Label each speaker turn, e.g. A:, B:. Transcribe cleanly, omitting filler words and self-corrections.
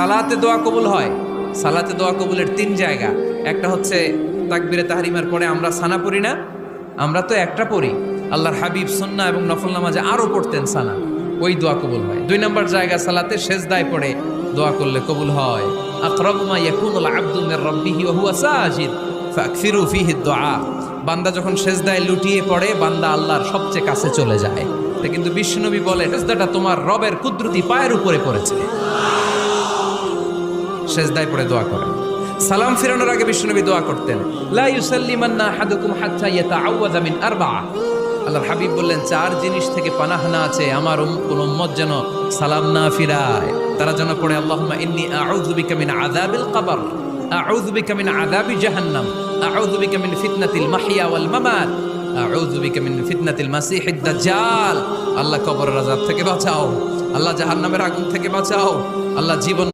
A: সালাতে দোয়া কবুল হয়। সালাতে দোয়া কবুলের 3 জায়গা। একটা হচ্ছে তাকবীরে তাহরিমার পরে আমরা সানা পড়ি না, আমরা তো একটা পড়ি। আল্লাহর হাবিব সুন্নাহ এবং নফল নামাজে আরো পড়তেন সানা, ওই দোয়া কবুল হয়। 2 নম্বর জায়গা সালাতে সেজদায় পড়ে দোয়া করলে কবুল হয়। আকরাবু মা ইয়াকুনুল আবদু মির রাব্বিহি ওয়া হুয়া সাজিদ ফাকসিরু ফিহি দুআ। বান্দা যখন সেজদায় লুটিয়ে পড়ে, বান্দা আল্লাহর সবচেয়ে কাছে চলে যায়। তা কিন্তু বিশ্বনবী বলে, সেজদাটা তোমার রবের কুদরতি পায়ের উপরে পড়েছে। সেজদায় পড়ে দোয়া করেন। সালাম ফিরানোর আগে বিশ্বনবী দোয়া করতেন, লা ইউসাল্লিমান্না আহাদুকুম হাত্তা ইয়াতাআওয়াযা মিন আরবাআ। আল্লাহর হাবিব বললেন, 4 জিনিস থেকে পানাহ না আছে আমার কোন উম্মত যেন সালাম না ফিরায়। তারা যেন পড়ে, আল্লাহুম্মা ইন্নী আউযু বিকা মিন আযাবিল কবর, আউযু বিকা মিন আযাবি জাহান্নাম, আউযু বিকা মিন ফিতনাতিল মাহইয়া ওয়াল মামাত, আউযু বিকা মিন ফিতনাতিল মাসিহিদ দাজ্জাল। আল্লাহ কবরের আযাব থেকে বাঁচাও, আল্লাহ জাহান্নামের আগুন থেকে বাঁচাও, আল্লাহ জীবন